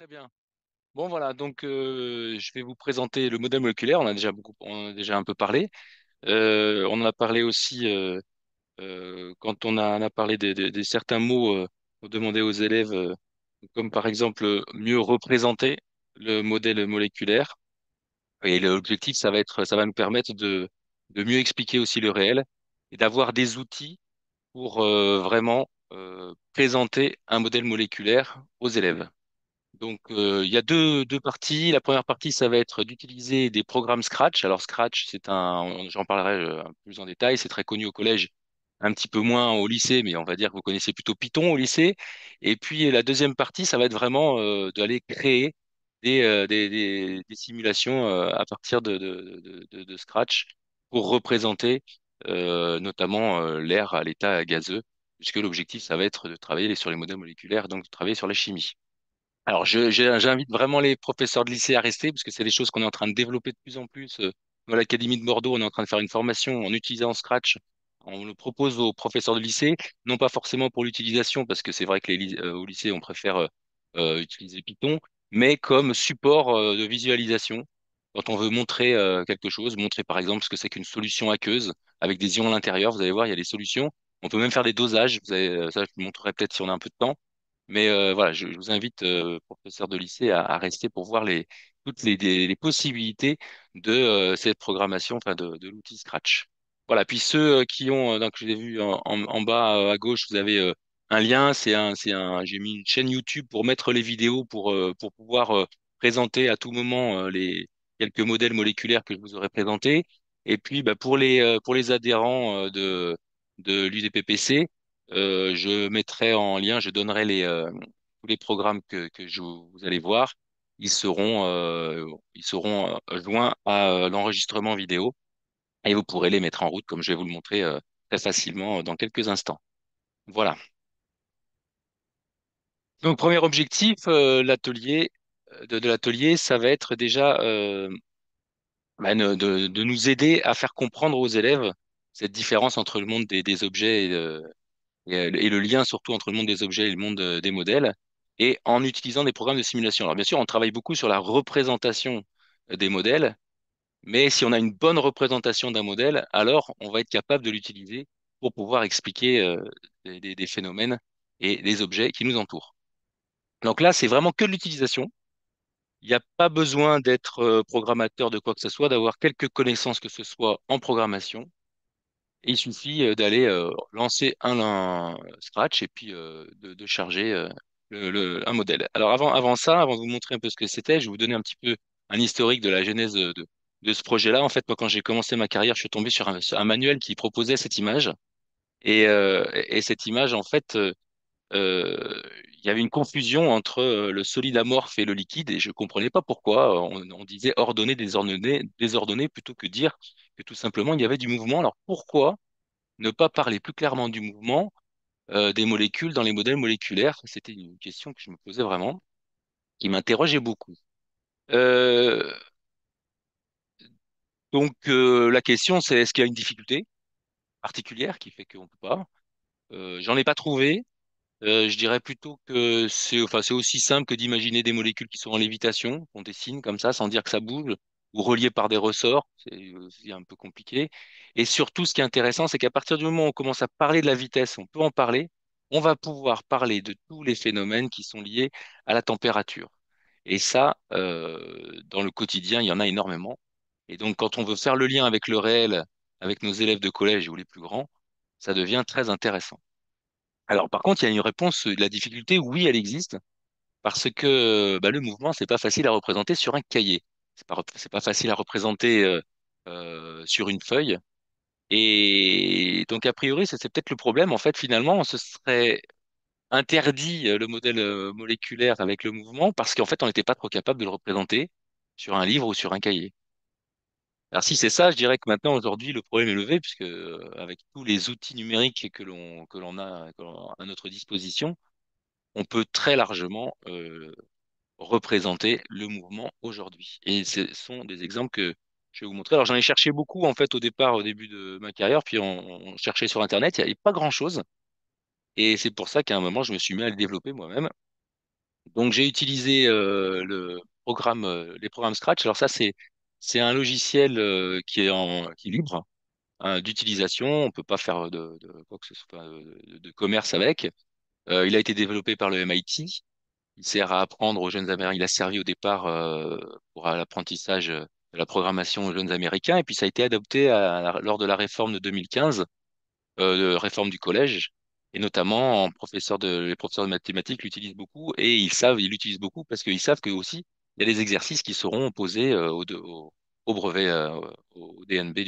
Très bien. Bon, voilà, donc je vais vous présenter le modèle moléculaire. On a déjà un peu parlé. On en a parlé aussi quand on a parlé des certains mots demandés aux élèves, comme par exemple mieux représenter le modèle moléculaire. Et l'objectif, ça va nous permettre de mieux expliquer aussi le réel et d'avoir des outils pour vraiment présenter un modèle moléculaire aux élèves. Donc, il y a deux parties. La première partie, ça va être d'utiliser des programmes Scratch. Alors, Scratch, j'en parlerai un peu plus en détail. C'est très connu au collège, un petit peu moins au lycée, mais on va dire que vous connaissez plutôt Python au lycée. Et puis, la deuxième partie, ça va être vraiment d'aller créer des simulations à partir de Scratch pour représenter notamment l'air à l'état gazeux, puisque l'objectif, ça va être de travailler sur les modèles moléculaires, donc de travailler sur la chimie. Alors, j'invite vraiment les professeurs de lycée à rester parce que c'est des choses qu'on est en train de développer de plus en plus. Dans l'Académie de Bordeaux, on est en train de faire une formation en utilisant Scratch. On le propose aux professeurs de lycée, non pas forcément pour l'utilisation, parce que c'est vrai que au lycée, on préfère utiliser Python, mais comme support de visualisation. Quand on veut montrer quelque chose, montrer par exemple ce que c'est qu'une solution aqueuse avec des ions à l'intérieur, vous allez voir, il y a des solutions. On peut même faire des dosages. Ça, je vous montrerai peut-être si on a un peu de temps. Mais voilà, je vous invite, professeurs de lycée, à rester pour voir toutes les possibilités de cette programmation, enfin de l'outil Scratch. Voilà, puis ceux qui ont, donc je l'ai vu en bas à gauche, vous avez un lien, j'ai mis une chaîne YouTube pour mettre les vidéos pour pouvoir présenter à tout moment les quelques modèles moléculaires que je vous aurais présentés. Et puis bah, pour les adhérents de l'UDPPC, je mettrai en lien, je donnerai tous les programmes vous allez voir. Ils seront joints à l'enregistrement vidéo et vous pourrez les mettre en route comme je vais vous le montrer très facilement dans quelques instants. Voilà. Donc, premier objectif, de l'atelier, ça va être déjà de nous aider à faire comprendre aux élèves cette différence entre le monde des objets et le lien surtout entre le monde des objets et le monde des modèles, et en utilisant des programmes de simulation. Alors bien sûr, on travaille beaucoup sur la représentation des modèles, mais si on a une bonne représentation d'un modèle, alors on va être capable de l'utiliser pour pouvoir expliquer des phénomènes et des objets qui nous entourent. Donc là, c'est vraiment que de l'utilisation. Il n'y a pas besoin d'être programmateur de quoi que ce soit, d'avoir quelques connaissances que ce soit en programmation. Et il suffit d'aller lancer un Scratch et puis de charger un modèle. Alors avant ça, avant de vous montrer un peu ce que c'était, je vais vous donner un petit peu un historique de la genèse de ce projet-là. En fait, moi, quand j'ai commencé ma carrière, je suis tombé sur un manuel qui proposait cette image. Et cette image, en fait, euh, il y avait une confusion entre le solide amorphe et le liquide, et je comprenais pas pourquoi on disait ordonné, désordonné, désordonné, plutôt que dire que tout simplement il y avait du mouvement. Alors pourquoi ne pas parler plus clairement du mouvement des molécules dans les modèles moléculaires? C'était une question que je me posais vraiment, qui m'interrogeait beaucoup. Euh, la question, c'est est-ce qu'il y a une difficulté particulière qui fait qu'on peut pas? J'en ai pas trouvé. Je dirais plutôt que c'est aussi simple que d'imaginer des molécules qui sont en lévitation, qu'on dessine comme ça sans dire que ça bouge, ou reliées par des ressorts. C'est aussi un peu compliqué. Et surtout, ce qui est intéressant, c'est qu'à partir du moment où on commence à parler de la vitesse, on peut en parler, on va pouvoir parler de tous les phénomènes qui sont liés à la température. Et ça, dans le quotidien, il y en a énormément. Et donc, quand on veut faire le lien avec le réel, avec nos élèves de collège ou les plus grands, ça devient très intéressant. Alors, par contre, il y a une réponse, la difficulté, oui, elle existe, parce que bah, le mouvement, c'est pas facile à représenter sur un cahier. C'est pas facile à représenter sur une feuille. Et donc, a priori, c'est peut-être le problème. En fait, finalement, ce serait interdit le modèle moléculaire avec le mouvement, parce qu'en fait, on n'était pas trop capable de le représenter sur un livre ou sur un cahier. Alors, si c'est ça, je dirais que maintenant, aujourd'hui, le problème est levé, puisque avec tous les outils numériques que l'on a à notre disposition, on peut très largement représenter le mouvement aujourd'hui. Et ce sont des exemples que je vais vous montrer. Alors j'en ai cherché beaucoup en fait au départ, au début de ma carrière, puis on cherchait sur Internet, il n'y avait pas grand-chose. Et c'est pour ça qu'à un moment, je me suis mis à le développer moi-même. Donc j'ai utilisé les programmes Scratch. Alors ça c'est un logiciel qui est libre hein, d'utilisation. On peut pas faire de quoi que ce soit de commerce avec. Il a été développé par le MIT. Il sert à apprendre aux jeunes Américains. Il a servi au départ pour l'apprentissage de la programmation aux jeunes Américains. Et puis ça a été adopté lors de la réforme de 2015 de réforme du collège, et notamment les professeurs de mathématiques l'utilisent beaucoup, et ils l'utilisent beaucoup parce qu'ils savent que aussi, il y a des exercices qui seront posés au brevet, au DNB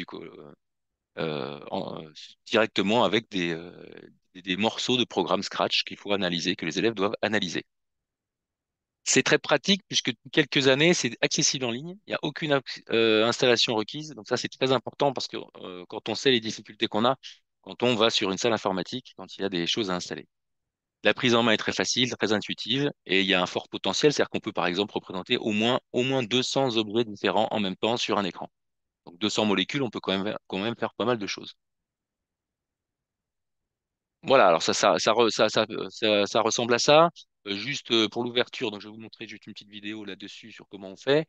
directement avec des morceaux de programme Scratch qu'il faut analyser, que les élèves doivent analyser. C'est très pratique puisque depuis quelques années, c'est accessible en ligne. Il n'y a aucune installation requise. Donc ça, c'est très important parce que quand on sait les difficultés qu'on a, quand on va sur une salle informatique, quand il y a des choses à installer. La prise en main est très facile, très intuitive et il y a un fort potentiel. C'est-à-dire qu'on peut par exemple représenter au moins 200 objets différents en même temps sur un écran. Donc 200 molécules, on peut quand même faire pas mal de choses. Voilà, alors ça ressemble à ça. Juste pour l'ouverture, donc je vais vous montrer juste une petite vidéo là-dessus sur comment on fait.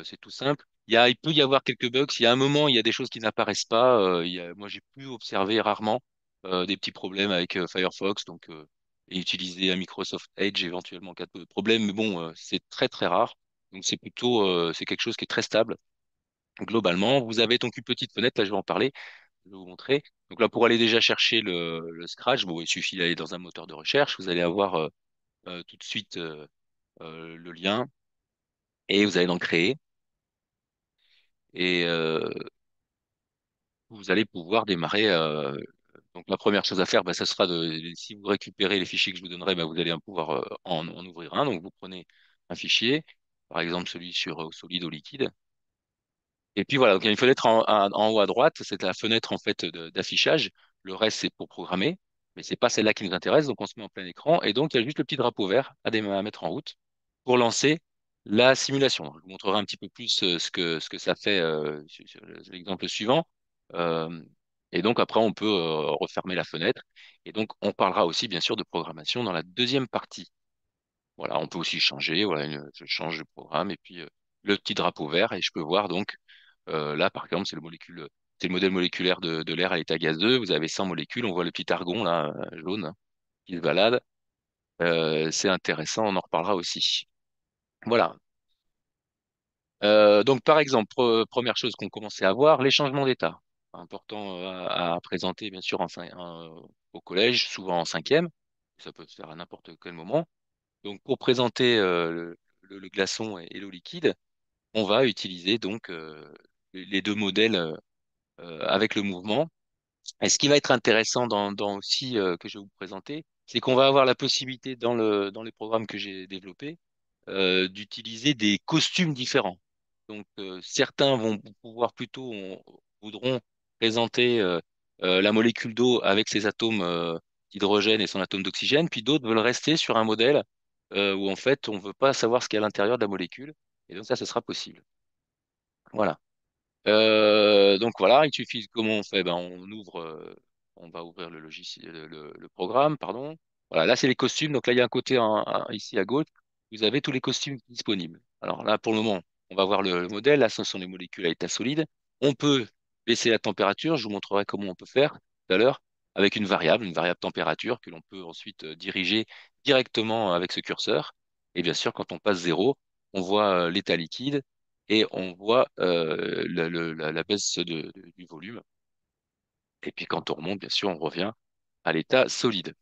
C'est tout simple. Il peut y avoir quelques bugs. S'il y a un moment, il y a des choses qui n'apparaissent pas. Moi, j'ai pu observer rarement des petits problèmes avec Firefox, et utiliser un Microsoft Edge éventuellement en cas de problème. Mais bon, c'est très très rare. Donc c'est quelque chose qui est très stable. Globalement, vous avez donc une petite fenêtre. Là, je vais en parler. Je vais vous montrer. Donc là, pour aller déjà chercher le Scratch, bon, il suffit d'aller dans un moteur de recherche. Vous allez avoir tout de suite le lien et vous allez l'en créer. Et vous allez pouvoir démarrer. Donc la première chose à faire, bah, ça sera si vous récupérez les fichiers que je vous donnerai, bah, vous allez pouvoir en ouvrir un. Donc vous prenez un fichier, par exemple celui sur solide ou liquide. Et puis voilà, donc il y a une fenêtre en haut à droite, c'est la fenêtre en fait d'affichage. Le reste, c'est pour programmer, mais c'est pas celle-là qui nous intéresse, donc on se met en plein écran. Et donc il y a juste le petit drapeau vert à mettre en route pour lancer la simulation. Je vous montrerai un petit peu plus ce que ça fait sur l'exemple suivant. Euh, et donc après, on peut refermer la fenêtre. Et donc on parlera aussi bien sûr de programmation dans la deuxième partie. Voilà, on peut aussi changer. Voilà, je change de programme et puis le petit drapeau vert et je peux voir donc là par exemple c'est le modèle moléculaire de l'air à l'état gazeux. Vous avez 100 molécules, on voit le petit argon là jaune hein, qui se balade. C'est intéressant, on en reparlera aussi. Voilà. Donc par exemple première chose qu'on commençait à voir, les changements d'état. Important à présenter bien sûr au collège, souvent en cinquième. Ça peut se faire à n'importe quel moment. Donc, pour présenter le glaçon et l'eau liquide, on va utiliser donc les deux modèles avec le mouvement. Et ce qui va être intéressant dans aussi que je vais vous présenter, c'est qu'on va avoir la possibilité dans les programmes que j'ai développés d'utiliser des costumes différents. Donc, certains vont pouvoir voudront présenter la molécule d'eau avec ses atomes d'hydrogène et son atome d'oxygène, puis d'autres veulent rester sur un modèle où en fait on ne veut pas savoir ce qu'il y a à l'intérieur de la molécule. Et donc ça, ce sera possible. Voilà. Donc voilà, il suffit comment on fait, ben on va ouvrir le logiciel, le programme, pardon. Voilà, là c'est les costumes. Donc là il y a un côté ici à gauche, vous avez tous les costumes disponibles. Alors là pour le moment, on va voir le modèle. Là ce sont les molécules à état solide. On peut baisser la température. Je vous montrerai comment on peut faire tout à l'heure avec une variable température que l'on peut ensuite diriger directement avec ce curseur. Et bien sûr, quand on passe zéro, on voit l'état liquide et on voit la baisse du volume. Et puis quand on remonte, bien sûr, on revient à l'état solide.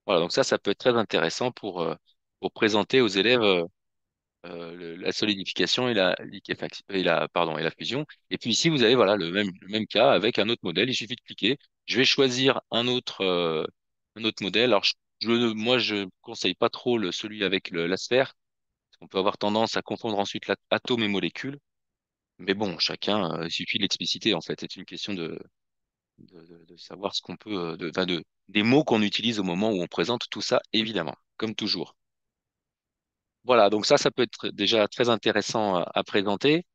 Voilà, donc ça peut être très intéressant pour présenter aux élèves la solidification et pardon, et la fusion. Et puis ici, vous avez voilà, le même cas avec un autre modèle. Il suffit de cliquer. Je vais choisir un autre modèle. Alors, moi, je conseille pas trop celui avec la sphère. Parce qu'on peut avoir tendance à confondre ensuite l'atome et molécule. Mais bon, chacun, il suffit de l'expliciter en fait. C'est une question de savoir ce qu'on peut, des mots qu'on utilise au moment où on présente tout ça, évidemment, comme toujours. Voilà, donc ça peut être déjà très intéressant à présenter,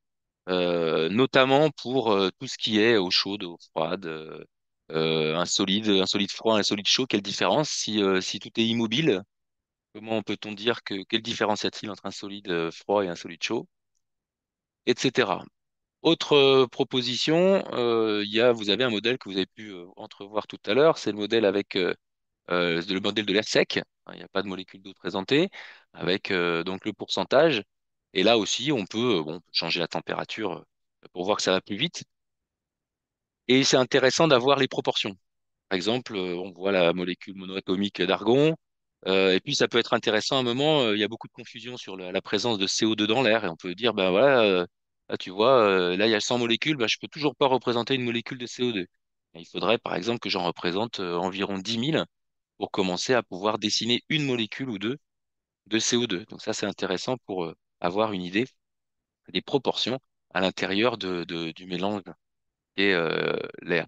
notamment pour tout ce qui est eau chaude, eau froide, un solide froid, un solide chaud. Quelle différence si tout est immobile? Comment peut-on dire que quelle différence y a-t-il entre un solide froid et un solide chaud, etc. Autre proposition, vous avez un modèle que vous avez pu entrevoir tout à l'heure, c'est le modèle avec le modèle de l'air sec. Hein, il n'y a pas de molécule d'eau présentée, avec donc le pourcentage. Et là aussi, on peut changer la température pour voir que ça va plus vite. Et c'est intéressant d'avoir les proportions. Par exemple, on voit la molécule monoatomique d'argon. Et puis, ça peut être intéressant à un moment, il y a beaucoup de confusion sur la présence de CO2 dans l'air. Et on peut dire, ben voilà, là, tu vois, là, il y a 100 molécules, ben, je peux toujours pas représenter une molécule de CO2. Et il faudrait, par exemple, que j'en représente environ 10 000 pour commencer à pouvoir dessiner une molécule ou deux de CO2. Donc ça, c'est intéressant pour avoir une idée des proportions à l'intérieur du mélange et l'air.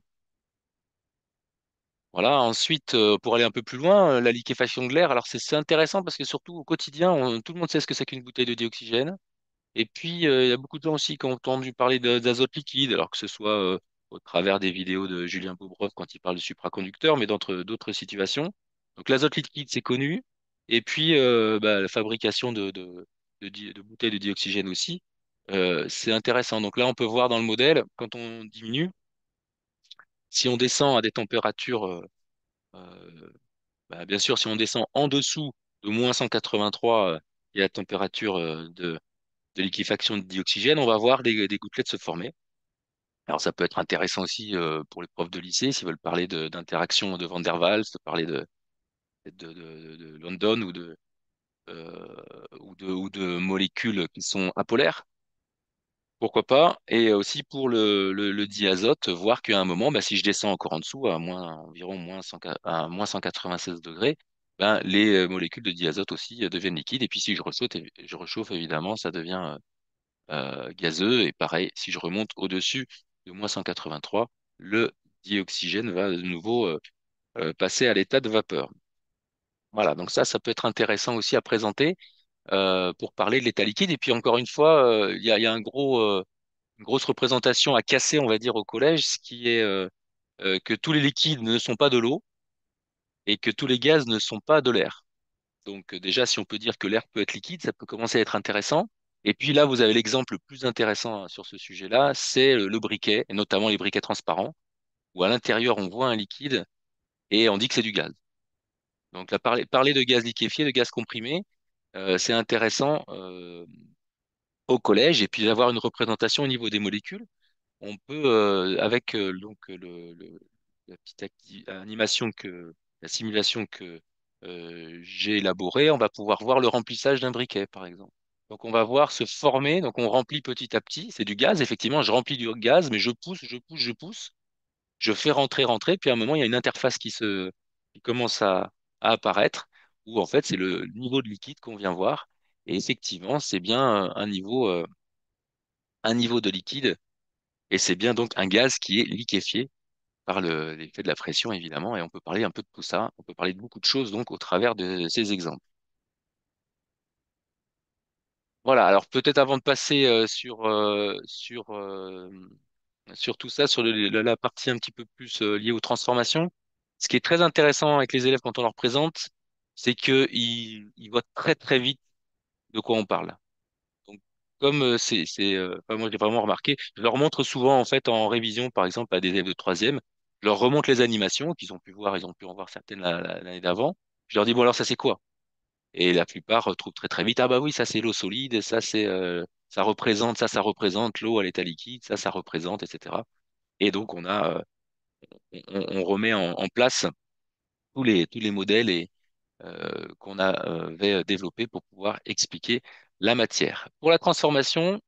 Voilà, ensuite, pour aller un peu plus loin, la liquéfaction de l'air, alors c'est intéressant parce que surtout au quotidien, tout le monde sait ce que c'est qu'une bouteille de dioxygène. Et puis, il y a beaucoup de gens aussi qui ont entendu parler d'azote liquide, alors que ce soit au travers des vidéos de Julien Bobrov quand il parle de supraconducteur, mais dans d'autres situations. Donc l'azote liquide, c'est connu. Et puis, la fabrication de bouteilles de dioxygène aussi, c'est intéressant. Donc là, on peut voir dans le modèle, quand on diminue, si on descend à des températures euh, bien sûr, si on descend en dessous de moins 183 et la température de liquéfaction de dioxygène, on va voir des gouttelettes se former. Alors ça peut être intéressant aussi pour les profs de lycée s'ils veulent parler d'interaction de Van der Waals, parler de London euh, ou de molécules qui sont apolaires. Pourquoi pas? Et aussi pour le diazote, voir qu'à un moment, bah, si je descends encore en dessous, environ à moins 196 degrés, ben, les molécules de diazote aussi deviennent liquides. Et puis si je réchauffe, évidemment, ça devient gazeux. Et pareil, si je remonte au-dessus de moins 183, le dioxygène va de nouveau passer à l'état de vapeur. Voilà, donc ça peut être intéressant aussi à présenter pour parler de l'état liquide. Et puis encore une fois, il y a une grosse représentation à casser, on va dire, au collège, ce qui est que tous les liquides ne sont pas de l'eau et que tous les gaz ne sont pas de l'air. Donc déjà, si on peut dire que l'air peut être liquide, ça peut commencer à être intéressant. Et puis là, vous avez l'exemple le plus intéressant sur ce sujet-là, c'est le briquet, et notamment les briquets transparents, où à l'intérieur, on voit un liquide et on dit que c'est du gaz. Donc là, parler de gaz liquéfié, de gaz comprimé, c'est intéressant au collège, et puis d'avoir une représentation au niveau des molécules. On peut, avec la petite animation la simulation que j'ai élaborée, on va pouvoir voir le remplissage d'un briquet, par exemple. Donc, on va voir se former, donc on remplit petit à petit, c'est du gaz, effectivement, je remplis du gaz, mais je pousse, je pousse, je pousse, je fais rentrer, puis à un moment, il y a une interface qui commence à apparaître, où en fait, c'est le niveau de liquide qu'on vient voir, et effectivement, c'est bien un niveau de liquide et c'est bien donc un gaz qui est liquéfié par l'effet de la pression, évidemment, et on peut parler un peu de tout ça. On peut parler de beaucoup de choses donc au travers de ces exemples. Voilà, alors peut-être avant de passer sur tout ça, sur la partie un petit peu plus liée aux transformations, ce qui est très intéressant avec les élèves quand on leur présente, c'est qu'ils voient très très vite de quoi on parle. Donc, comme enfin, moi j'ai vraiment remarqué, je leur montre souvent en fait en révision, par exemple à des élèves de troisième, je leur remonte les animations qu'ils ont pu voir, ils ont pu en voir certaines l'année d'avant. Je leur dis bon alors ça c'est quoi? Et la plupart trouvent très très vite ah bah oui ça c'est l'eau solide, ça représente l'eau à l'état liquide, ça représente etc. Et donc on remet en place tous les modèles et qu'on avait développés pour pouvoir expliquer la matière. Pour la transformation,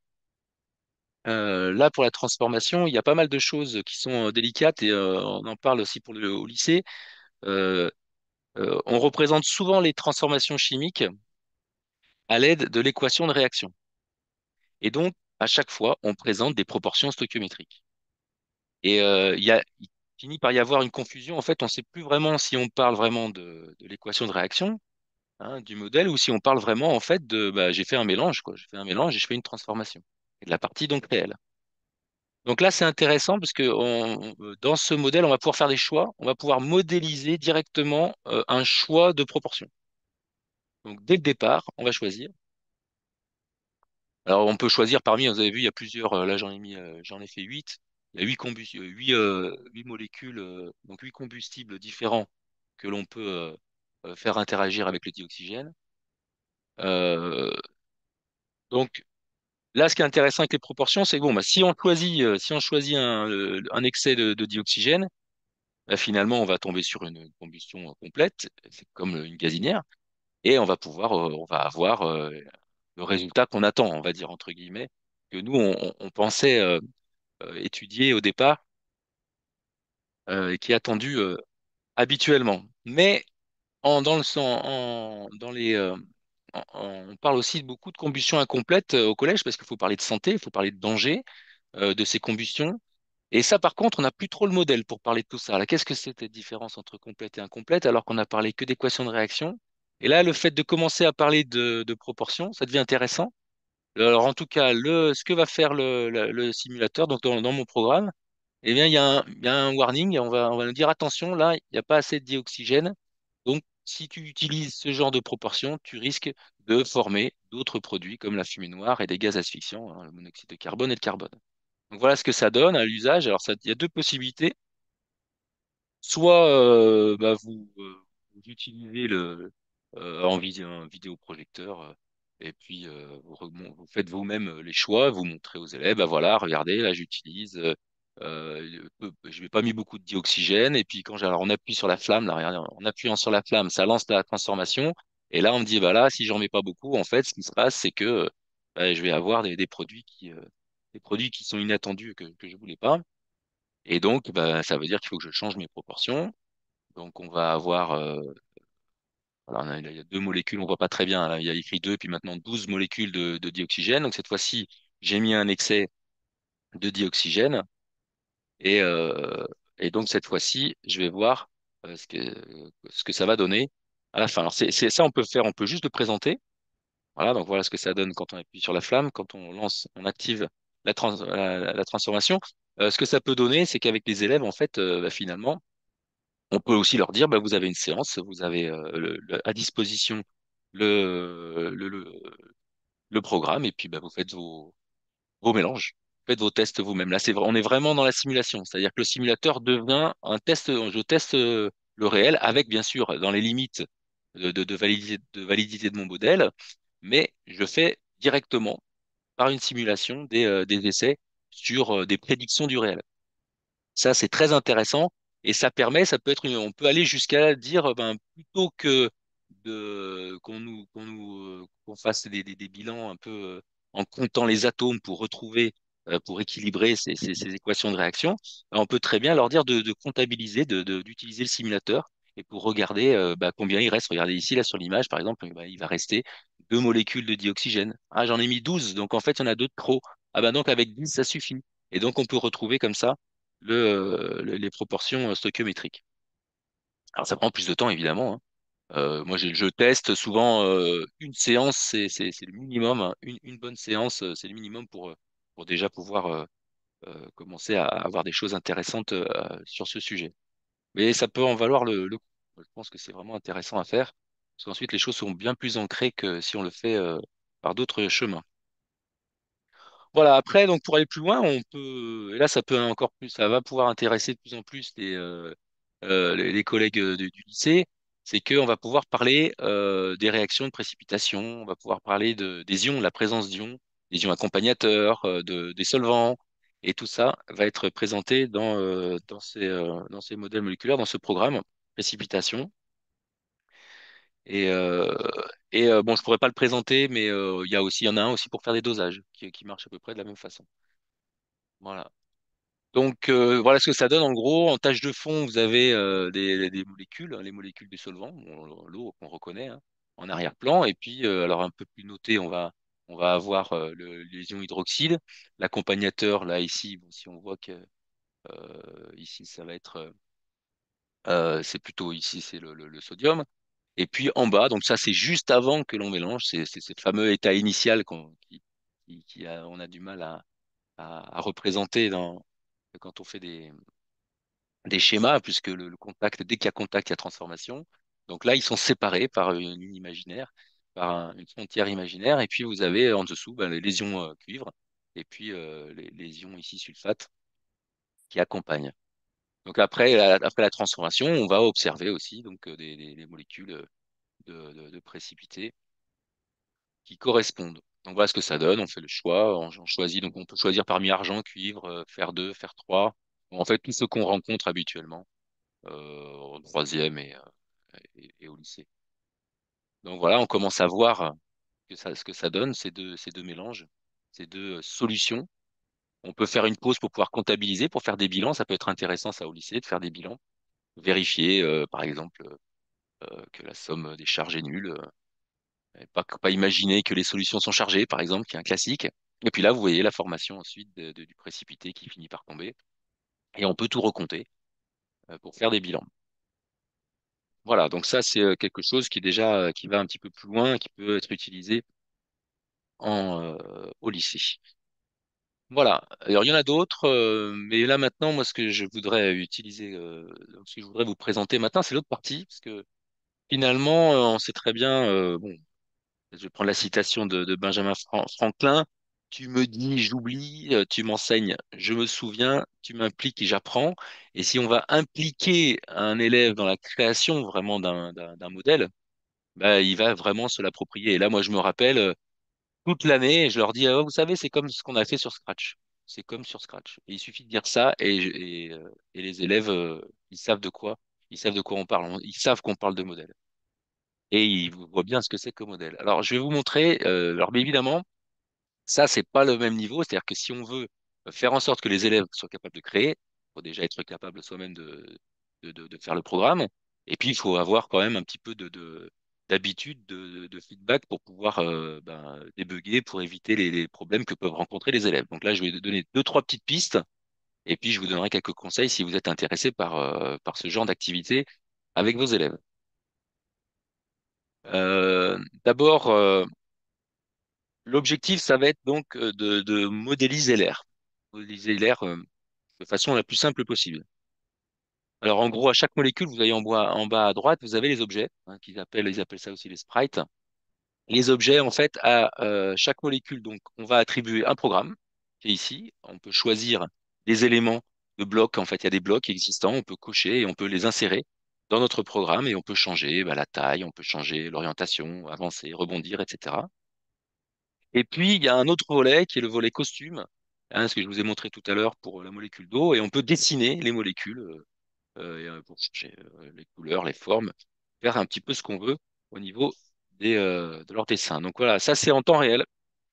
là, pour la transformation, il y a pas mal de choses qui sont délicates et on en parle aussi au lycée. Euh, on représente souvent les transformations chimiques à l'aide de l'équation de réaction. Et donc, à chaque fois, on présente des proportions stoichiométriques. Et il finit par y avoir une confusion. En fait, on ne sait plus vraiment si on parle vraiment de l'équation de réaction, hein, du modèle, ou si on parle vraiment, en fait, j'ai fait un mélange, quoi. Je fais un mélange et je fais une transformation. Et de la partie donc réelle. Donc là, c'est intéressant parce que dans ce modèle, on va pouvoir faire des choix, on va pouvoir modéliser directement un choix de proportion. Donc dès le départ, on va choisir. Alors on peut choisir parmi, vous avez vu, il y a plusieurs, là j'en ai fait 8. Il y a 8 molécules, donc 8 combustibles différents que l'on peut faire interagir avec le dioxygène. Euh, donc là, ce qui est intéressant avec les proportions, c'est que bon, bah, si on choisit un excès de dioxygène, bah, finalement, on va tomber sur une combustion complète, c'est comme une gazinière, et on va avoir le résultat qu'on attend, on va dire entre guillemets, que nous on pensait étudier au départ et qui est attendu habituellement. Mais dans le sang, dans les, on parle aussi beaucoup de combustion incomplète au collège parce qu'il faut parler de santé, il faut parler de danger de ces combustions. Et ça, par contre, on n'a plus trop le modèle pour parler de tout ça. Là, qu'est-ce que c'est cette différence entre complète et incomplète alors qu'on a parlé que d'équation de réaction? Et là, le fait de commencer à parler de proportions, ça devient intéressant. Alors, en tout cas, ce que va faire le simulateur, donc dans mon programme, eh bien, il y a un warning. On va nous dire attention, là, il n'y a pas assez de dioxygène. Donc, si tu utilises ce genre de proportion, tu risques de former d'autres produits comme la fumée noire et des gaz asphyxiants, hein, le monoxyde de carbone et le carbone. Donc voilà ce que ça donne à l'usage. Alors il y a deux possibilités. Soit bah, vous utilisez un vidéoprojecteur et puis vous faites vous-même les choix, vous montrez aux élèves, bah voilà, regardez, là j'utilise, je n'ai pas mis beaucoup de dioxygène et puis alors on appuie sur la flamme, là, regardez, en appuyant sur la flamme, ça lance la transformation et là on me dit, bah là, si j'en mets pas beaucoup, en fait, ce qui se passe, c'est que bah, je vais avoir des produits qui sont inattendus que je voulais pas. Et donc, bah, ça veut dire qu'il faut que je change mes proportions. Donc, on va avoir, voilà, il y a deux molécules, on voit pas très bien. Là, il y a écrit 2, puis maintenant 12 molécules de dioxygène. Donc, cette fois-ci, j'ai mis un excès de dioxygène. Et, euh, et donc, cette fois-ci, je vais voir ce que ça va donner à la fin. Alors, ça, on peut faire, on peut juste le présenter. Voilà, donc voilà ce que ça donne quand on appuie sur la flamme, quand on lance, on active la transformation. Ce que ça peut donner, c'est qu'avec les élèves, en fait, bah, finalement, on peut aussi leur dire, bah, vous avez une séance, vous avez à disposition le, le, le, le programme et puis bah, vous faites vos mélanges, faites vos tests vous-même. Là, on est vraiment dans la simulation, c'est-à-dire que le simulateur devient un test, je teste le réel avec, bien sûr, dans les limites de validité de mon modèle, mais je fais directement par une simulation des essais sur des prédictions du réel. Ça, c'est très intéressant et ça peut être, on peut aller jusqu'à dire, ben, plutôt que qu'on fasse des bilans un peu en comptant les atomes pour retrouver, pour équilibrer ces équations de réaction, ben, on peut très bien leur dire de comptabiliser, d'utiliser le simulateur et pour regarder ben, combien il reste. Regardez ici, là, sur l'image, par exemple, ben, il va rester 2 molécules de dioxygène. Ah, j'en ai mis 12, donc en fait, il y en a deux de trop. Ah ben donc avec 10 ça suffit. Et donc, on peut retrouver comme ça les proportions stoichiométriques. Alors, ça prend plus de temps, évidemment, hein. Moi, je teste souvent une séance, c'est le minimum, hein. Une bonne séance, c'est le minimum pour déjà pouvoir commencer à avoir des choses intéressantes sur ce sujet. Mais ça peut en valoir le coup. Je pense que c'est vraiment intéressant à faire, parce qu'ensuite, les choses sont bien plus ancrées que si on le fait par d'autres chemins. Voilà, après, donc pour aller plus loin, on peut, et là ça peut encore plus, ça va pouvoir intéresser de plus en plus les collègues du lycée, c'est qu'on va pouvoir parler des réactions de précipitation, on va pouvoir parler des ions, de la présence d'ions, des ions accompagnateurs, des solvants, et tout ça va être présenté dans ces modèles moléculaires, dans ce programme, précipitation. Et, euh, bon, je pourrais pas le présenter, mais il y en a un aussi pour faire des dosages qui marche à peu près de la même façon. Voilà. Donc voilà ce que ça donne en gros. En tâche de fond, vous avez des molécules, hein, les molécules du solvant, bon, l'eau qu'on reconnaît hein, en arrière-plan. Et puis alors un peu plus noté, on va avoir les ions hydroxydes. L'accompagnateur, là ici, bon, si on voit que ici ça va être c'est plutôt ici c'est le sodium. Et puis en bas, donc ça c'est juste avant que l'on mélange, c'est ce fameux état initial on a du mal à représenter quand on fait des schémas, puisque le contact, dès qu'il y a contact, il y a transformation. Donc là, ils sont séparés par une ligne imaginaire. par une frontière imaginaire, et puis vous avez en dessous ben, les lésions cuivre, et puis les lésions ici sulfate qui accompagnent. Donc après la transformation, on va observer aussi donc des molécules de précipités qui correspondent. Donc voilà ce que ça donne, on fait le choix, on choisit, donc on peut choisir parmi argent, cuivre, fer 2, fer 3. Bon, en fait, tout ce qu'on rencontre habituellement au troisième et au lycée. Donc voilà, on commence à voir ce que ça donne, ces deux mélanges, ces deux solutions. On peut faire une pause pour pouvoir comptabiliser, pour faire des bilans. Ça peut être intéressant, ça, au lycée, de faire des bilans. Vérifier, par exemple, que la somme des charges est nulle. Et pas imaginer que les solutions sont chargées, par exemple, qui est un classique. Et puis là, vous voyez la formation ensuite du précipité qui finit par tomber. Et on peut tout recompter pour faire des bilans. Voilà, donc ça, c'est quelque chose qui est déjà, qui va un petit peu plus loin, qui peut être utilisé au lycée. Voilà. Alors, il y en a d'autres, mais là, maintenant, moi, ce que je voudrais utiliser, ce que je voudrais vous présenter maintenant, c'est l'autre partie, parce que finalement, on sait très bien, bon, je vais prendre la citation de Benjamin Franklin. Tu me dis, j'oublie, tu m'enseignes, je me souviens, tu m'impliques et j'apprends. Et si on va impliquer un élève dans la création vraiment d'un modèle, bah, il va vraiment se l'approprier. Et là, moi, je me rappelle toute l'année, et je leur dis, ah, vous savez, c'est comme ce qu'on a fait sur Scratch. C'est comme sur Scratch. Et il suffit de dire ça et les élèves, ils savent de quoi on parle. Ils savent qu'on parle de modèle. Et ils voient bien ce que c'est que modèle. Alors, je vais vous montrer. Alors, bien évidemment, ça, c'est pas le même niveau. C'est-à-dire que si on veut faire en sorte que les élèves soient capables de créer, il faut déjà être capable soi-même de faire le programme. Et puis, il faut avoir quand même un petit peu d'habitude, de feedback pour pouvoir ben, débugger, pour éviter les problèmes que peuvent rencontrer les élèves. Donc là, je vais donner deux, trois petites pistes. Et puis, je vous donnerai quelques conseils si vous êtes intéressé par ce genre d'activité avec vos élèves. D'abord, l'objectif, ça va être donc de modéliser l'air. Modéliser l'air de façon la plus simple possible. Alors, en gros, à chaque molécule, vous avez en bas à droite, vous avez les objets, hein, ils appellent ça aussi les sprites. Les objets, en fait, à chaque molécule, donc, on va attribuer un programme, qui est ici. On peut choisir des éléments de blocs. En fait, il y a des blocs existants, on peut cocher et on peut les insérer dans notre programme et on peut changer bah, la taille, on peut changer l'orientation, avancer, rebondir, etc. Et puis, il y a un autre volet qui est le volet costume, hein, ce que je vous ai montré tout à l'heure pour la molécule d'eau, et on peut dessiner les molécules pour changer les couleurs, les formes, faire un petit peu ce qu'on veut au niveau de leur dessin. Donc voilà, ça c'est en temps réel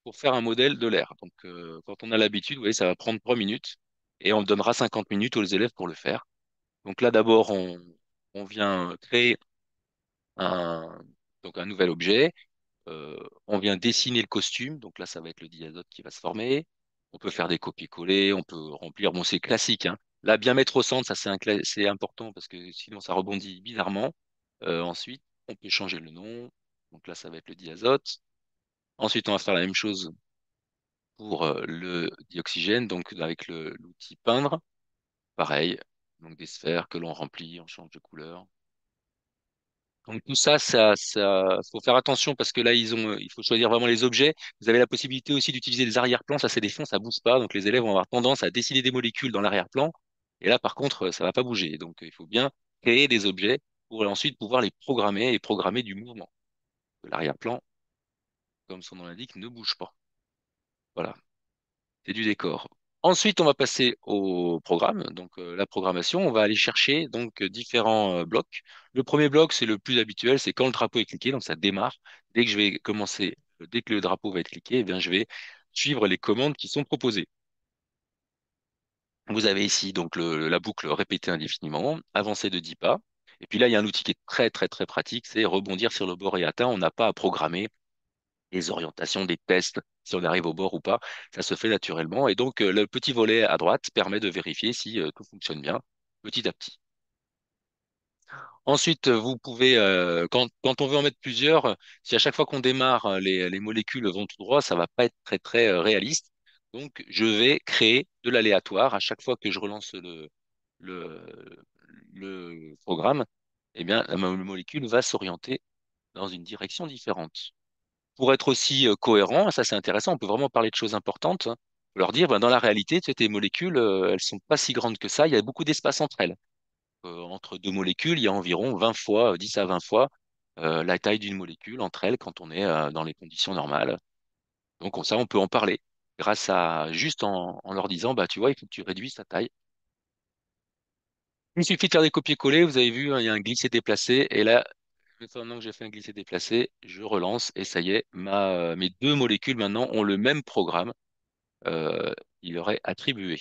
pour faire un modèle de l'air. Donc quand on a l'habitude, vous voyez, ça va prendre 3 minutes et on donnera 50 minutes aux élèves pour le faire. Donc là d'abord, on vient créer un, donc un nouvel objet. On vient dessiner le costume, donc là, ça va être le diazote qui va se former. On peut faire des copier-coller, on peut remplir. Bon, c'est classique, hein. Là, bien mettre au centre, ça c'est important parce que sinon, ça rebondit bizarrement. Ensuite, on peut changer le nom. Donc là, ça va être le diazote. Ensuite, on va faire la même chose pour le dioxygène, donc avec l'outil peindre. Pareil, donc des sphères que l'on remplit, on change de couleur. Donc tout ça, faut faire attention parce que là, il faut choisir vraiment les objets. Vous avez la possibilité aussi d'utiliser les arrière-plans. Ça, c'est des fonds, ça bouge pas. Donc les élèves vont avoir tendance à dessiner des molécules dans l'arrière-plan. Et là, par contre, ça va pas bouger. Donc il faut bien créer des objets pour ensuite pouvoir les programmer et programmer du mouvement. L'arrière-plan, comme son nom l'indique, ne bouge pas. Voilà. C'est du décor. Ensuite, on va passer au programme, donc la programmation. On va aller chercher donc différents blocs. Le premier bloc, c'est le plus habituel, c'est quand le drapeau est cliqué, donc ça démarre. Dès que je vais commencer, dès que le drapeau va être cliqué, eh bien, je vais suivre les commandes qui sont proposées. Vous avez ici donc la boucle répétée indéfiniment, avancer de 10 pas. Et puis là, il y a un outil qui est très très très pratique, c'est rebondir sur le bord et atteint. On n'a pas à programmer les orientations des tests, si on arrive au bord ou pas, ça se fait naturellement. Et donc, le petit volet à droite permet de vérifier si tout fonctionne bien petit à petit. Ensuite, vous pouvez, quand on veut en mettre plusieurs, si à chaque fois qu'on démarre, les molécules vont tout droit, ça va pas être très très réaliste. Donc, je vais créer de l'aléatoire à chaque fois que je relance le, le programme. Eh bien, la molécule va s'orienter dans une direction différente. pour être aussi cohérent, ça c'est intéressant, on peut vraiment parler de choses importantes, hein. On peut leur dire, ben, dans la réalité, tu sais, tes molécules, elles sont pas si grandes que ça, il y a beaucoup d'espace entre elles. Entre deux molécules, il y a environ 20 fois, 10 à 20 fois la taille d'une molécule entre elles quand on est dans les conditions normales. Donc ça, on peut en parler grâce à juste en leur disant, bah tu vois, il faut que tu réduises ta taille. Il suffit de faire des copier-coller, vous avez vu, hein, il y a un glisser-déplacer, et là, maintenant que j'ai fait un glisser-déplacer, je relance, et ça y est, mes deux molécules maintenant ont le même programme, il leur est attribué.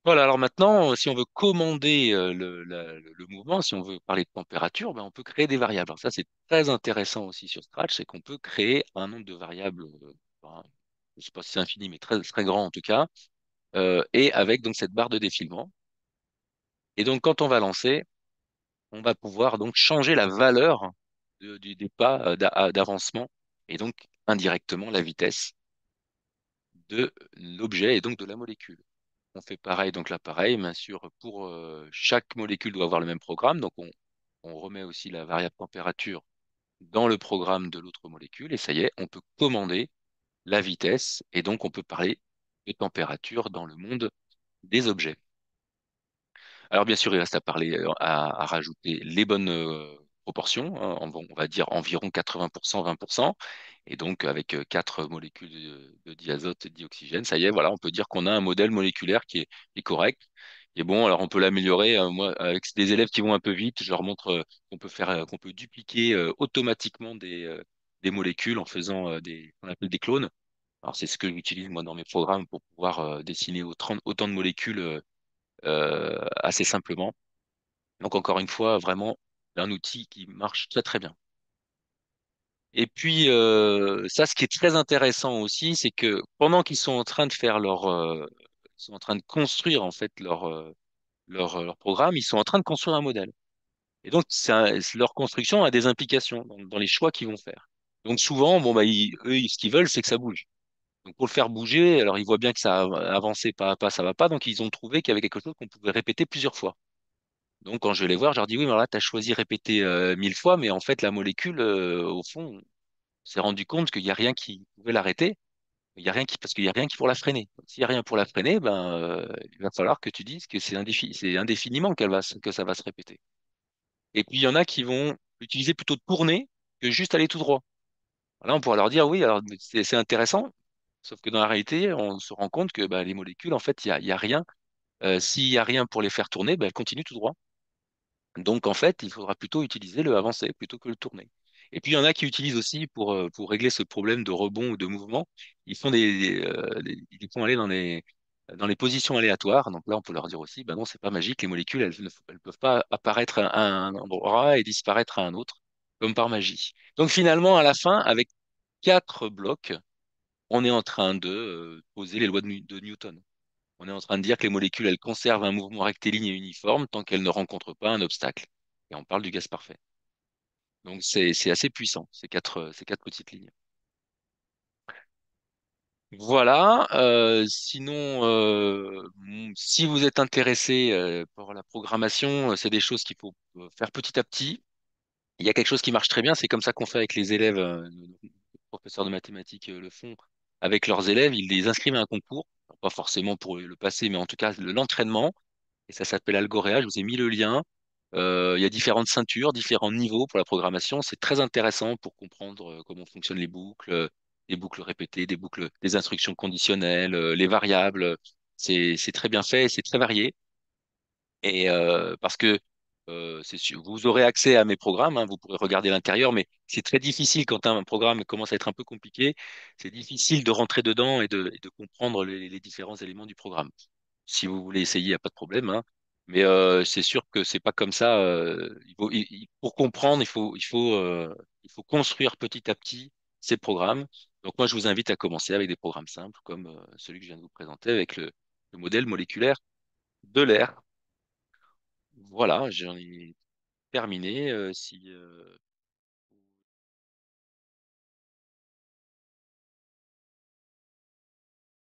Voilà, alors maintenant, si on veut commander le mouvement, si on veut parler de température, ben, on peut créer des variables. Alors ça, c'est très intéressant aussi sur Scratch, c'est qu'on peut créer un nombre de variables, ben, je ne sais pas si c'est infini, mais très, très grand en tout cas, et avec donc cette barre de défilement. Et donc, quand on va lancer, on va pouvoir donc changer la valeur des pas d'avancement et donc indirectement la vitesse de l'objet et donc de la molécule. On fait pareil, donc là pareil, bien sûr, pour chaque molécule doit avoir le même programme, donc on remet aussi la variable température dans le programme de l'autre molécule, et ça y est, on peut commander la vitesse, et donc on peut parler de température dans le monde des objets. Alors bien sûr, il reste à parler, à rajouter les bonnes proportions, hein, on va dire environ 80%, 20%. Et donc avec quatre molécules de diazote et de dioxygène, ça y est, voilà, on peut dire qu'on a un modèle moléculaire qui est correct. Et bon, alors on peut l'améliorer. Moi, avec des élèves qui vont un peu vite, je leur montre qu'on peut dupliquer automatiquement des molécules en faisant qu'on appelle des clones. Alors c'est ce que j'utilise moi dans mes programmes pour pouvoir dessiner autant de molécules assez simplement. Donc encore une fois, vraiment un outil qui marche très très bien. Et puis ça, ce qui est très intéressant aussi, c'est que pendant qu'ils sont en train de faire ils sont en train de construire en fait leur programme, ils sont en train de construire un modèle. Et donc leur construction a des implications dans les choix qu'ils vont faire. Donc souvent, bon bah ce qu'ils veulent, c'est que ça bouge. Donc pour le faire bouger, alors ils voient bien que ça a avancé pas à pas, ça va pas, donc ils ont trouvé qu'il y avait quelque chose qu'on pouvait répéter plusieurs fois. Donc, quand je vais les voir, je leur dis, oui, mais là, tu as choisi répéter 1000 fois, mais en fait, la molécule, au fond, on s'est rendu compte qu'il n'y a rien qui pouvait l'arrêter. Il y a rien parce qu'il n'y a rien qui pour la freiner. Donc, s'il n'y a rien pour la freiner, ben, il va falloir que tu dises que c'est indéfiniment que ça va se répéter. Et puis, il y en a qui vont utiliser plutôt de tourner que juste aller tout droit. Là, on pourra leur dire, oui, alors c'est intéressant, sauf que dans la réalité, on se rend compte que bah, les molécules, en fait, il y a rien. S'il n'y a rien pour les faire tourner, ben, elles continuent tout droit. Donc, en fait, il faudra plutôt utiliser le avancer plutôt que le tourner. Et puis, il y en a qui utilisent aussi pour régler ce problème de rebond ou de mouvement, ils font aller dans les positions aléatoires. Donc là, on peut leur dire aussi, ben non, c'est pas magique, les molécules, elles peuvent pas apparaître à un endroit et disparaître à un autre, comme par magie. Donc, finalement, à la fin, avec quatre blocs, on est en train de poser les lois de Newton. On est en train de dire que les molécules, elles conservent un mouvement rectiligne et uniforme tant qu'elles ne rencontrent pas un obstacle. Et on parle du gaz parfait. Donc c'est assez puissant, ces quatre petites lignes. Voilà. Sinon, si vous êtes intéressé par la programmation, c'est des choses qu'il faut faire petit à petit. Il y a quelque chose qui marche très bien, c'est comme ça qu'on fait avec les élèves. Les professeurs de mathématiques le font avec leurs élèves. Ils les inscrivent à un concours, alors, pas forcément pour le passer, mais en tout cas l'entraînement. Et ça s'appelle Algorea. Je vous ai mis le lien. Il y a différentes ceintures, différents niveaux pour la programmation. C'est très intéressant pour comprendre comment fonctionnent les boucles répétées, des boucles, des instructions conditionnelles, les variables. C'est très bien fait, et c'est très varié. Et parce que vous aurez accès à mes programmes, hein, vous pourrez regarder l'intérieur, mais c'est très difficile quand un programme commence à être un peu compliqué. C'est difficile de rentrer dedans et de comprendre les différents éléments du programme. Si vous voulez essayer, il n'y a pas de problème, hein. Mais c'est sûr que c'est pas comme ça. Pour comprendre, il faut construire petit à petit ces programmes. Donc moi, je vous invite à commencer avec des programmes simples comme celui que je viens de vous présenter avec le modèle moléculaire de l'air. Voilà, j'en ai terminé. Si